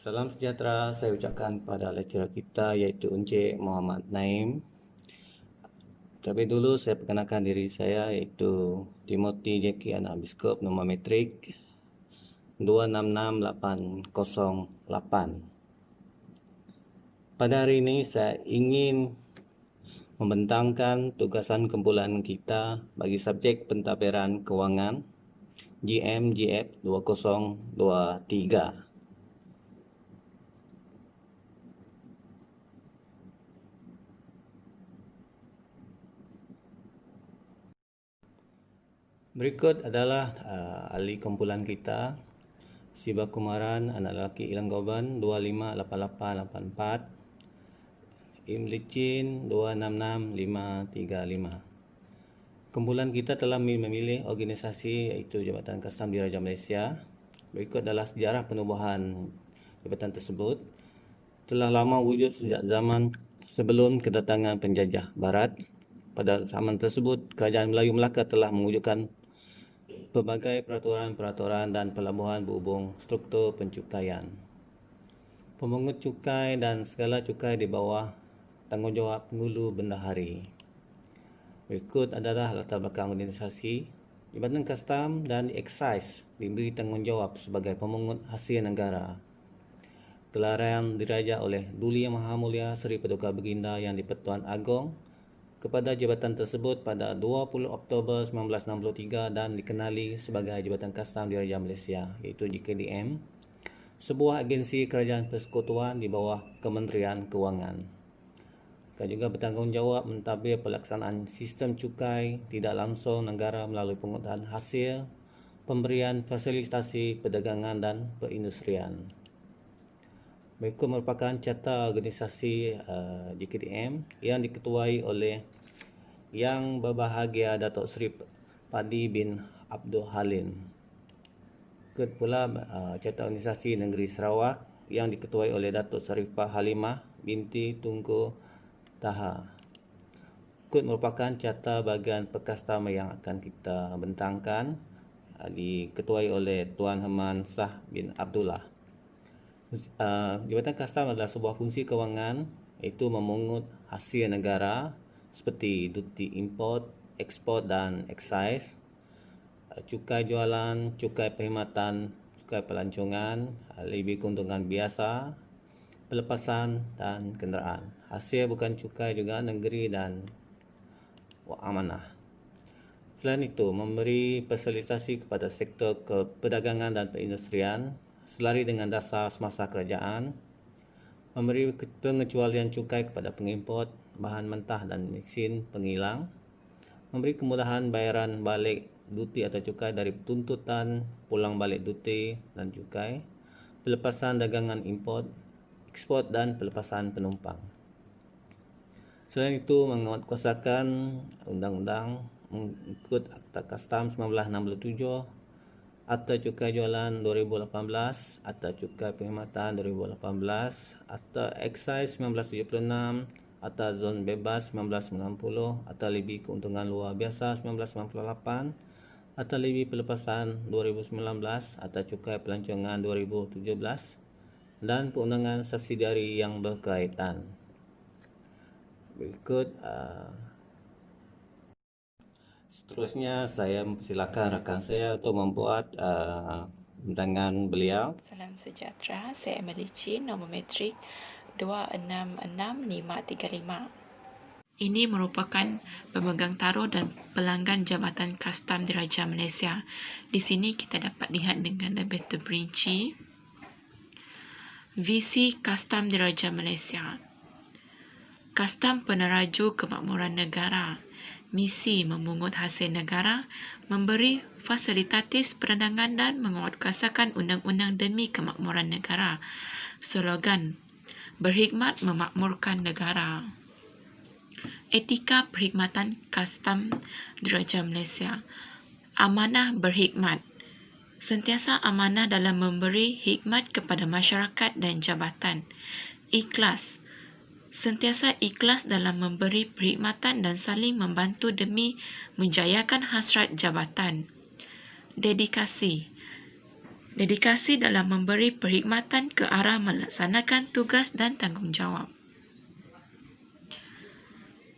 Salam sejahtera saya ucapkan kepada lecturer kita iaitu Encik Muhammad Naim. Terlebih dulu saya perkenalkan diri saya iaitu Timothy Jackie anak biskop nombor metrik 266808. Pada hari ini saya ingin membentangkan tugasan kumpulan kita bagi subjek pentadbiran kewangan GM/GF 2023. Berikut adalah ahli kumpulan kita. Siba Kumaran, anak lelaki Ilang Goban 258884. Im Licin 266535. Kumpulan kita telah memilih organisasi iaitu Jabatan Kastam Diraja Malaysia. Berikut adalah sejarah penubuhan jabatan tersebut. Telah lama wujud sejak zaman sebelum kedatangan penjajah Barat. Pada zaman tersebut, Kerajaan Melayu Melaka telah mewujudkan pelbagai peraturan-peraturan dan pelabuhan berhubung struktur pencukaian. Pemungut cukai dan segala cukai di bawah tanggungjawab Pengulu Bendahari. Berikut adalah latar belakang organisasi. Jabatan Kastam dan Excise diberi tanggungjawab sebagai pemungut hasil negara. Gelaran diraja oleh Duli Yang Maha Mulia Seri Paduka Baginda Yang di-Pertuan Agong kepada jabatan tersebut pada 20 Oktober 1963 dan dikenali sebagai Jabatan Kastam Diraja Malaysia iaitu JKDM, sebuah agensi kerajaan persekutuan di bawah Kementerian Kewangan. Akan juga bertanggungjawab mentadbir pelaksanaan sistem cukai tidak langsung negara melalui pengurutan hasil, pemberian fasilitasi perdagangan dan perindustrian. Berikut merupakan carta organisasi JKDM yang diketuai oleh Yang Berbahagia Datuk Seri Padi bin Abdul Halim. Berikut pula carta organisasi Negeri Sarawak yang diketuai oleh Datuk Sarifah Halimah binti Tunku Taha. Berikut merupakan carta bahagian Perkastam yang akan kita bentangkan, diketuai oleh Tuan Herman Shah bin Abdullah. Jabatan Kastam adalah sebuah fungsi kewangan iaitu memungut hasil negara seperti duty import, ekspor dan excise, cukai jualan, cukai perkhidmatan, cukai pelancongan, lebih keuntungan biasa, pelepasan dan kenderaan. Hasil bukan cukai juga negeri dan amanah. Selain itu, memberi fasilitasi kepada sektor perdagangan dan perindustrian selari dengan dasar semasa kerajaan, memberi pengecualian cukai kepada pengimport bahan mentah dan mesin penghilang, memberi kemudahan bayaran balik duti atau cukai dari tuntutan pulang balik duti dan cukai, pelepasan dagangan import, ekspor dan pelepasan penumpang. Selain itu, menguatkuasakan undang-undang mengikut Akta Kastam 1967, Akta Cukai Jualan 2018, Akta Cukai Perkhidmatan 2018, Akta Excise 1976, Akta Zon Bebas 1990, Akta Lebih Keuntungan Luar Biasa 1998, Akta Lebih Pelepasan 2019, Akta Cukai Pelancongan 2017 dan perundangan subsidiari yang berkaitan. Berikut seterusnya saya mempersilakan rakan saya untuk membuat bentangan beliau. Salam sejahtera, saya Emily Chin, nombor metrik 266535. Ini merupakan pemegang taruh dan pelanggan Jabatan Kastam Diraja Malaysia. Di sini kita dapat lihat dengan lebih terperinci visi Kastam Diraja Malaysia. Kastam peneraju kemakmuran negara. Misi memungut hasil negara, memberi fasilitatif perdagangan dan menguatkuasakan undang-undang demi kemakmuran negara. Slogan, berkhidmat memakmurkan negara. Etika perkhidmatan Kastam Diraja Malaysia. Amanah berkhidmat. Sentiasa amanah dalam memberi khidmat kepada masyarakat dan jabatan. Ikhlas. Sentiasa ikhlas dalam memberi perkhidmatan dan saling membantu demi menjayakan hasrat jabatan. Dedikasi. Dedikasi dalam memberi perkhidmatan ke arah melaksanakan tugas dan tanggungjawab.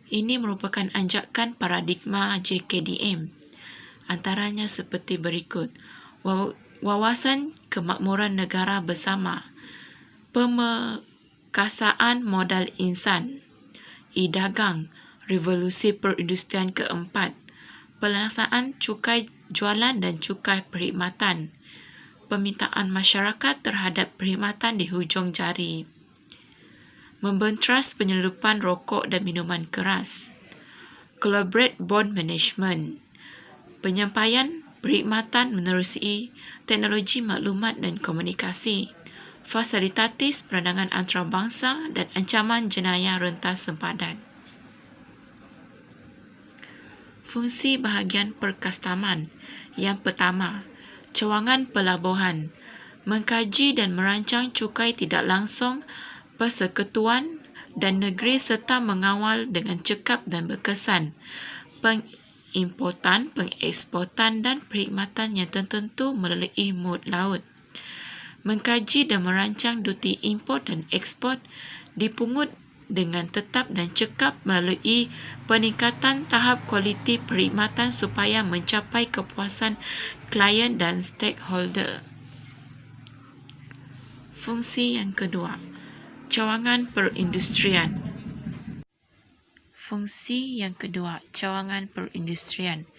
Ini merupakan anjakan paradigma JKDM. Antaranya seperti berikut. Wawasan kemakmuran negara bersama, pemekasaan modal insan, e-dagang, revolusi perindustrian keempat, pelaksanaan cukai jualan dan cukai perkhidmatan, permintaan masyarakat terhadap perkhidmatan di hujung jari, membentras penyelundupan rokok dan minuman keras, collaborate bond management, penyampaian perkhidmatan menerusi teknologi maklumat dan komunikasi, fasilitatis perandangan antarabangsa dan ancaman jenayah rentas sempadan. Fungsi bahagian perkastaman. Yang pertama, cawangan pelabuhan, mengkaji dan merancang cukai tidak langsung persekutuan dan negeri serta mengawal dengan cekap dan berkesan pengimportan, pengeksportan dan perkhidmatan yang tertentu melalui mud laut. Mengkaji dan merancang duti import dan ekspor dipungut dengan tetap dan cekap melalui peningkatan tahap kualiti perkhidmatan supaya mencapai kepuasan klien dan stakeholder. Fungsi yang kedua, cawangan perindustrian. Fungsi yang kedua, cawangan perindustrian.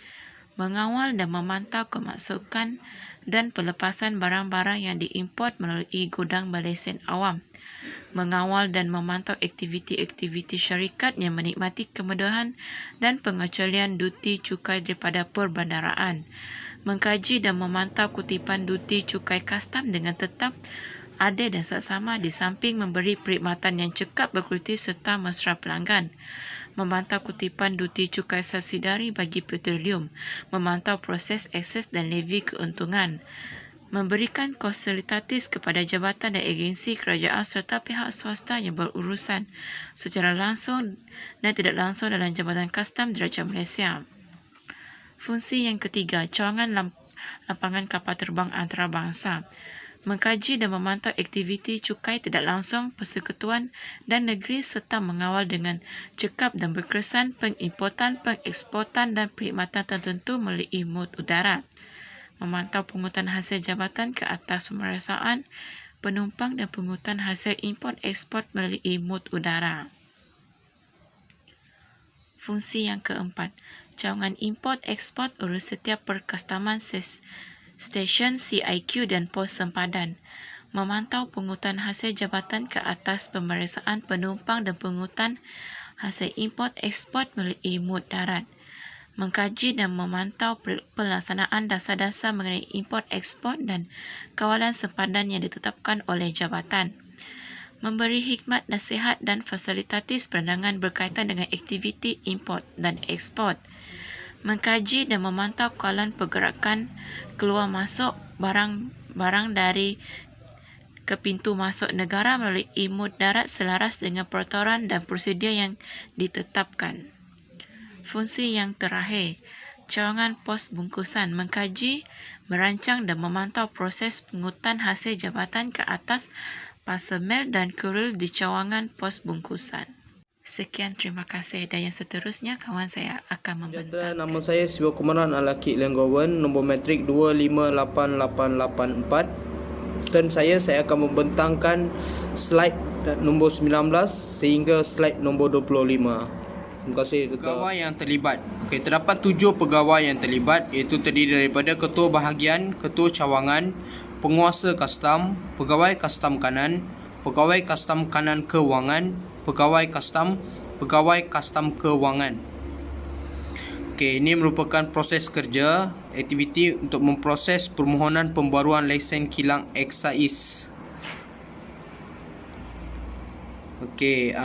Mengawal dan memantau kemasukan dan pelepasan barang-barang yang diimport melalui gudang balesen awam. Mengawal dan memantau aktiviti-aktiviti syarikat yang menikmati kemudahan dan pengecualian duti cukai daripada perbandaraan. Mengkaji dan memantau kutipan duti cukai kastam dengan tetap, adil dan saksama di samping memberi perkhidmatan yang cekap berkualiti serta mesra pelanggan. Memantau kutipan duti cukai subsidiari bagi petroleum, memantau proses akses dan levy keuntungan, memberikan konsultatif kepada jabatan dan agensi kerajaan serta pihak swasta yang berurusan secara langsung dan tidak langsung dalam Jabatan Kastam Diraja Malaysia. Fungsi yang ketiga, cawangan lapangan kapal terbang antarabangsa. Mengkaji dan memantau aktiviti cukai tidak langsung persekutuan dan negeri serta mengawal dengan cekap dan berkesan pengimportan, pengeksportan dan perkhidmatan tertentu melalui mud udara. Memantau pungutan hasil jabatan ke atas pemeriksaan penumpang dan pungutan hasil import-ekspor melalui mud udara. Fungsi yang keempat, cawangan import-ekspor urus setiap perkastaman stesen CIQ dan pos sempadan, memantau pungutan hasil jabatan ke atas pemeriksaan penumpang dan pungutan hasil import-ekspor melalui mud darat, mengkaji dan memantau pelaksanaan dasar-dasar mengenai import-ekspor dan kawalan sempadan yang ditetapkan oleh jabatan, memberi hikmat nasihat dan fasilitatif perandangan berkaitan dengan aktiviti import dan ekspor, mengkaji dan memantau kawalan pergerakan keluar masuk barang dari ke pintu masuk negara melalui mud darat selaras dengan peraturan dan prosedur yang ditetapkan. Fungsi yang terakhir, cawangan pos bungkusan, mengkaji, merancang dan memantau proses pungutan hasil jabatan ke atas parcel mail dan kurir di cawangan pos bungkusan. Sekian, terima kasih. Dan yang seterusnya, kawan saya akan membentangkan. Nama saya Siwa Kumaran Alaki Lenggowan, nombor matrik 258884. Dan saya akan membentangkan slide nombor 19 sehingga slide nombor 25. Terima kasih. Pegawai yang terlibat. Okey, terdapat 7 pegawai yang terlibat, iaitu terdiri daripada ketua bahagian, ketua cawangan, penguasa kastam, pegawai kastam kanan, pegawai kastam kanan kewangan, pegawai kastam kewangan. Okey, ini merupakan proses kerja, aktiviti untuk memproses permohonan pembaruan lesen kilang eksais. Okey,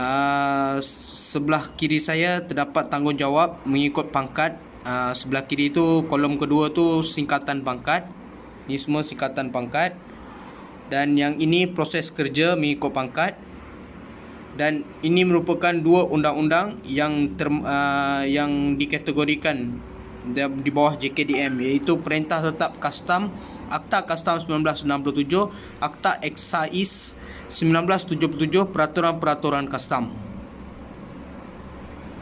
sebelah kiri saya terdapat tanggungjawab mengikut pangkat. Sebelah kiri tu, kolom kedua tu singkatan pangkat. Ini semua singkatan pangkat. Dan yang ini proses kerja mengikut pangkat. Dan ini merupakan 2 undang-undang yang dikategorikan di bawah JKDM, iaitu Perintah Tetap Kastam, Akta Kastam 1967, Akta Eksais 1977, Peraturan-peraturan Kastam.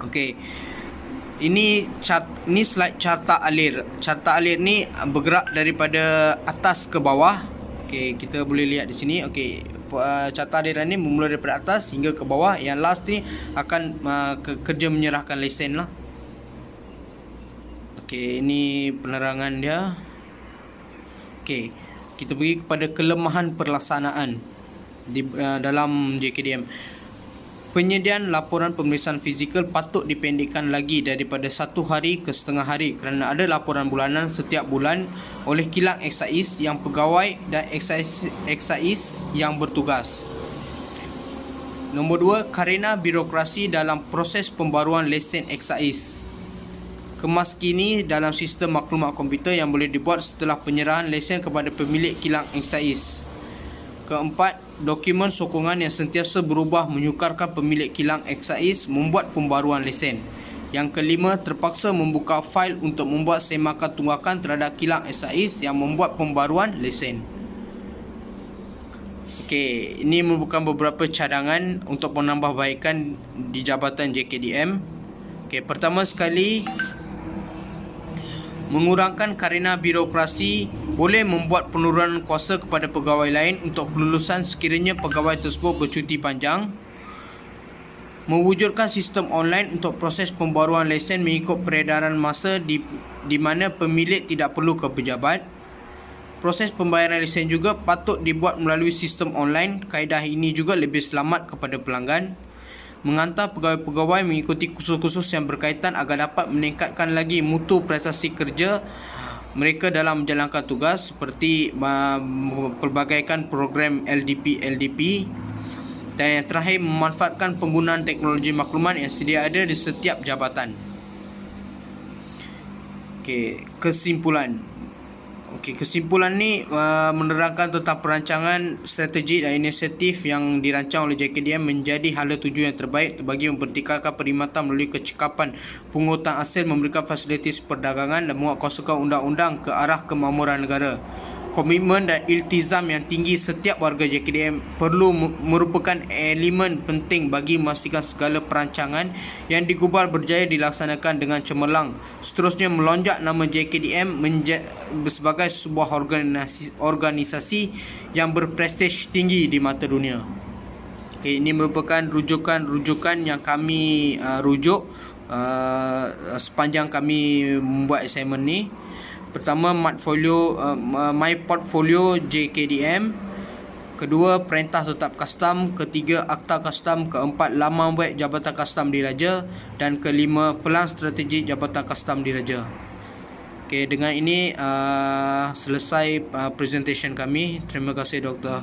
Okey. Ini slide carta alir. Carta alir ni bergerak daripada atas ke bawah. Okey, kita boleh lihat di sini. Okey, carta aliran ni bermula daripada atas hingga ke bawah. Yang last ni akan kerja menyerahkan lesen lah. Okey, ini penerangan dia. Okey, kita pergi kepada kelemahan pelaksanaan di dalam JKDM. Penyediaan laporan pemeriksaan fizikal patut dipendekkan lagi daripada 1 hari ke setengah hari kerana ada laporan bulanan setiap bulan oleh kilang eksais yang pegawai dan eksais yang bertugas. Nombor 2, karena birokrasi dalam proses pembaruan lesen eksais. Kemaskini dalam sistem maklumat komputer yang boleh dibuat setelah penyerahan lesen kepada pemilik kilang eksais. Keempat, dokumen sokongan yang sentiasa berubah menyukarkan pemilik kilang eksais membuat pembaruan lesen. Yang kelima, terpaksa membuka fail untuk membuat semakan tunggakan terhadap kilang eksais yang membuat pembaruan lesen. Okey, ini merupakan beberapa cadangan untuk penambahbaikan di Jabatan JKDM. Okey, pertama sekali, mengurangkan karena birokrasi boleh membuat penurunan kuasa kepada pegawai lain untuk kelulusan sekiranya pegawai tersebut bercuti panjang. Mewujudkan sistem online untuk proses pembaruan lesen mengikut peredaran masa di mana pemilik tidak perlu ke pejabat. Proses pembayaran lesen juga patut dibuat melalui sistem online. Kaedah ini juga lebih selamat kepada pelanggan. Menghantar pegawai-pegawai mengikuti kursus-kursus yang berkaitan agar dapat meningkatkan lagi mutu prestasi kerja mereka dalam menjalankan tugas, seperti pelbagaikan program LDP. Dan yang terakhir, memanfaatkan penggunaan teknologi maklumat yang sedia ada di setiap jabatan. Okey, kesimpulan ni menerangkan tentang perancangan strategi dan inisiatif yang dirancang oleh JKDM menjadi hala tuju yang terbaik bagi mempertikalkan perkhidmatan melalui kecekapan pungutan hasil, memberikan fasilitas perdagangan dan menguatkuasakan undang-undang ke arah kemakmuran negara. Komitmen dan iltizam yang tinggi setiap warga JKDM perlu merupakan elemen penting bagi memastikan segala perancangan yang digubal berjaya dilaksanakan dengan cemerlang. Seterusnya, melonjak nama JKDM sebagai sebuah organisasi yang berprestij tinggi di mata dunia. Okay, ini merupakan rujukan yang kami rujuk sepanjang kami membuat assignment ni. Pertama, My Portfolio JKDM. Kedua, Perintah Tetap Kastam. Ketiga, Akta Kastam. Keempat, laman web Jabatan Kastam Diraja. Dan kelima, Pelan Strategi Jabatan Kastam Diraja. Okey, dengan ini selesai presentation kami. Terima kasih, Doktor.